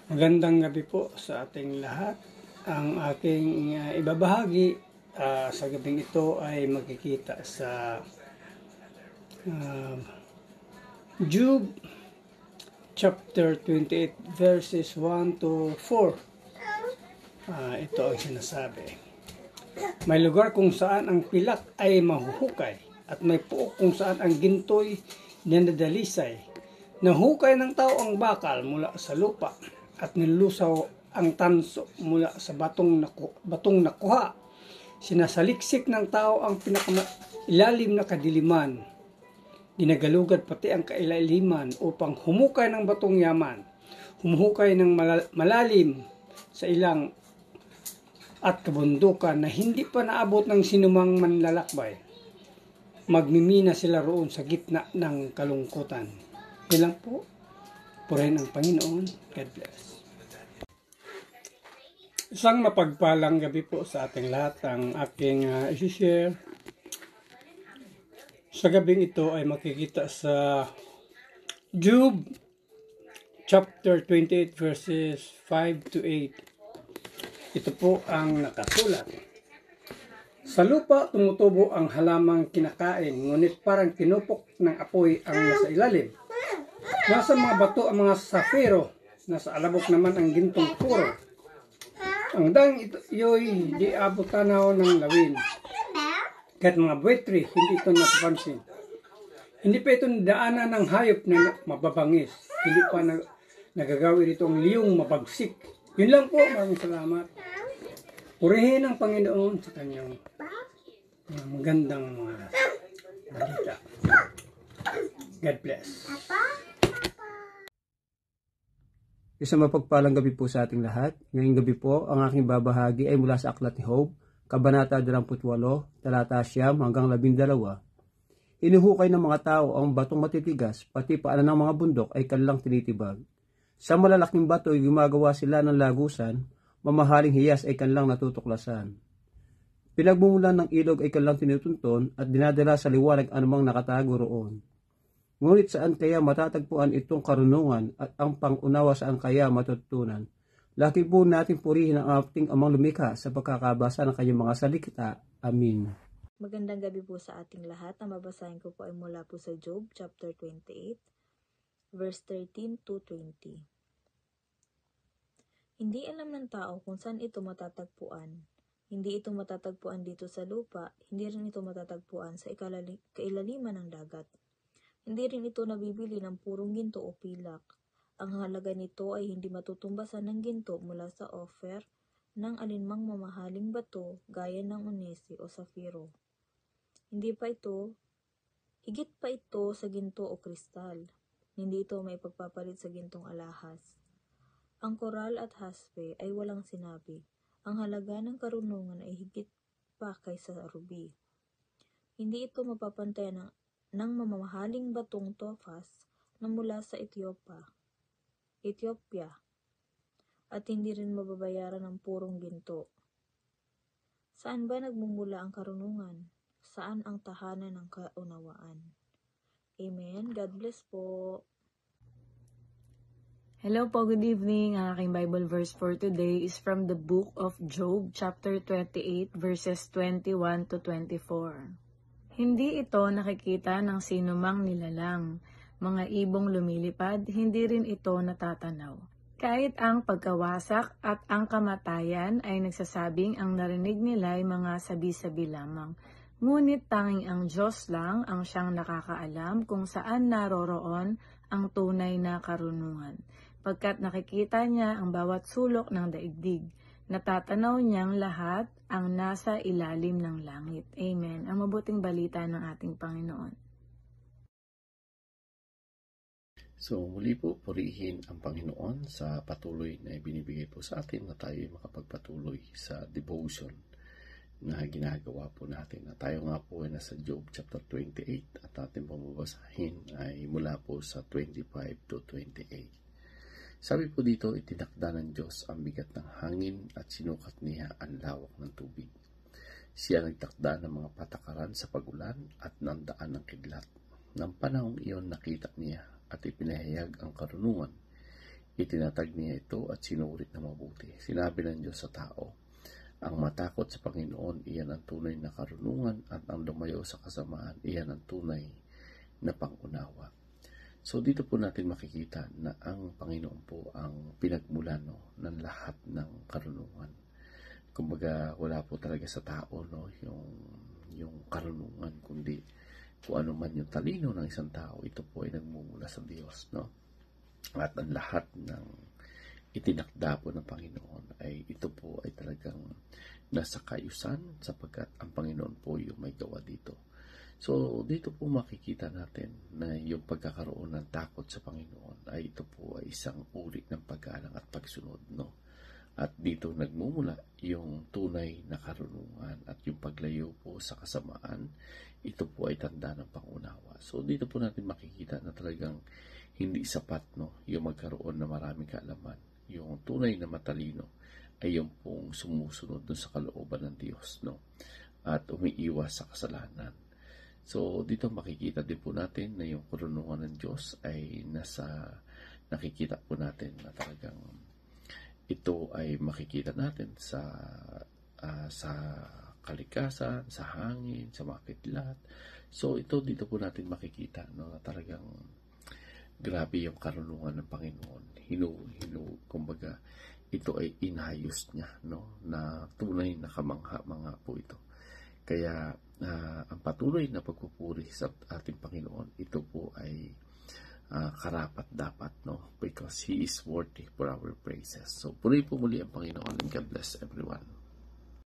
Magandang gabi po sa ating lahat. Ang aking ibabahagi sa gabing ito ay makikita sa Job chapter 28 verses 1 to 4. Ito ang sinasabi. May lugar kung saan ang pilak ay mahuhukay at may puok kung saan ang ginto'y dinadalisay. Nahukay ng tao ang bakal mula sa lupa at nilusaw ang tanso mula sa batong nakuha. Sinasaliksik ng tao ang pinakailalim na kadiliman. Dinagalugad pati ang kailaliman upang humukay ng batong yaman. Humuhukay ng malalim sa ilang at kabundukan na hindi pa naabot ng sinumang manlalakbay. Magmimina sila roon sa gitna ng kalungkutan. Yan lang po. Purihin ang Panginoon. God bless. Isang mapagpalang gabi po sa ating lahat. Ang aking isi-share sa gabing ito ay makikita sa Job chapter 28 verses 5 to 8. Ito po ang nakasulat. Sa lupa tumutubo ang halamang kinakain, ngunit parang tinupok ng apoy ang nasa ilalim. Nasa mga bato ang mga safiro, nasa alabok naman ang gintong puro. Ang dang iyo'y di abot tanaw ng lawin. Kahit mga buwetri, hindi ito napapansin. Hindi pa ito daanan ng hayop na mababangis. Hindi pa nagagawin itong liyong mabagsik. Yun lang po, maraming salamat. Purihin ang Panginoon sa kanyang magandang balita. God bless. Isang mapagpalang gabi po sa ating lahat. Ngayong gabi po, ang aking babahagi ay mula sa Aklat ni Job, Kabanata 28, talata 9 hanggang 12. Hinuhukay ng mga tao ang batong matitigas, pati paanan ng mga bundok ay kanilang tinitibag. Sa malalaking bato ay gumagawa sila ng lagusan, mamahaling hiyas ay kanilang natutuklasan. Pinagmumulan ng ilog ay kanilang tinutunton at dinadala sa liwanag anumang nakatago roon. Ngunit saan kaya matatagpuan itong karunungan at ang pangunawa saan kaya matutunan? Laki po natin purihin ang ating amang lumikha sa pagkakabasa ng kanyang mga salita. Amin. Magandang gabi po sa ating lahat. Ang babasahin ko po ay mula po sa Job chapter 28 verse 13 to 20. Hindi alam ng tao kung saan ito matatagpuan. Hindi ito matatagpuan dito sa lupa, hindi rin ito matatagpuan sa kailaliman ng dagat. Hindi rin ito nabibili ng purong ginto o pilak. Ang halaga nito ay hindi matutumbasan ng ginto mula sa offer ng alinmang mamahaling bato gaya ng onesi o safiro. Higit pa ito sa ginto o kristal. Hindi ito maipagpapalit sa gintong alahas. Ang koral at haspe ay walang sinabi. Ang halaga ng karunungan ay higit pa kaysa ruby. Hindi ito mapapantayan ng mamahaling batong topaz na mula sa Ethiopia, at hindi rin mababayaran ng purong ginto. Saan ba nagmumula ang karunungan? Saan ang tahanan ng kaunawaan? Amen. God bless po. Hello po, good evening. Ang aking Bible verse for today is from the book of Job, chapter 28, verses 21 to 24. Hindi ito nakikita ng sinumang nilalang. Mga ibong lumilipad, hindi rin ito natatanaw. Kahit ang pagkawasak at ang kamatayan ay nagsasabing ang narinig nila ay mga sabi-sabi lamang. Ngunit tanging ang Diyos lang ang siyang nakakaalam kung saan naroroon ang tunay na karunungan. Pagkat nakikita niya ang bawat sulok ng daigdig, natatanaw niyang lahat ang nasa ilalim ng langit. Amen. Ang mabuting balita ng ating Panginoon. So muli po, purihin ang Panginoon sa patuloy na ibinibigay po sa atin na tayo makapagpatuloy sa devotion na ginagawa po natin. At tayo nga po ay nasa Job chapter 28 at ating pamabasahin ay mula po sa 25 to 28. Sabi po dito, itinakda ng Diyos ang bigat ng hangin at sinukat niya ang lawak ng tubig. Siya nagtakda ng mga patakaran sa pagulan at ng daan ng kidlat. Nang panahong iyon nakita niya at ipinahayag ang karunungan. Itinatag niya ito at sinurit na mabuti. Sinabi ng Diyos sa tao, ang matakot sa Panginoon, iyan ang tunay na karunungan, at ang lumayo sa kasamaan, iyan ang tunay na pangunawa. So dito po natin makikita na ang Panginoon po ang pinagmulan ng lahat ng karunungan. Kumbaga wala po talaga sa tao yung karunungan, kundi kung ano man yung talino ng isang tao, ito po ay nagmumula sa Diyos, At ang lahat ng itinakda po ng Panginoon ay ito po ay talagang nasa kaayusan, sapagkat ang Panginoon po yung may gawa dito. So dito po makikita natin na yung pagkakaroon ng takot sa Panginoon ay ito po ay isang uri ng paggalang at pagsunod, At dito nagmumula yung tunay na karunungan, at yung paglayo po sa kasamaan, ito po ay tanda ng pangunawa. So dito po natin makikita na talagang hindi sapat yung magkaroon na maraming kaalaman. Yung tunay na matalino ay yung pong sumusunod dun sa kalooban ng Diyos, at umiiwas sa kasalanan. So dito makikita din po natin na yung karunungan ng Diyos ay nakikita po natin na talagang ito ay makikita natin sa kalikasan, sa hangin, sa mga kidlat. So ito dito po natin makikita na talagang grabe yung karunungan ng Panginoon. Kumbaga ito ay inayos niya, na tunay na kamangha-mangha po ito. Kaya ang patuloy na pagpupuri sa ating Panginoon, ito po ay karapat dapat, because He is worthy for our praises. So puri po muli ang Panginoon, and God bless everyone.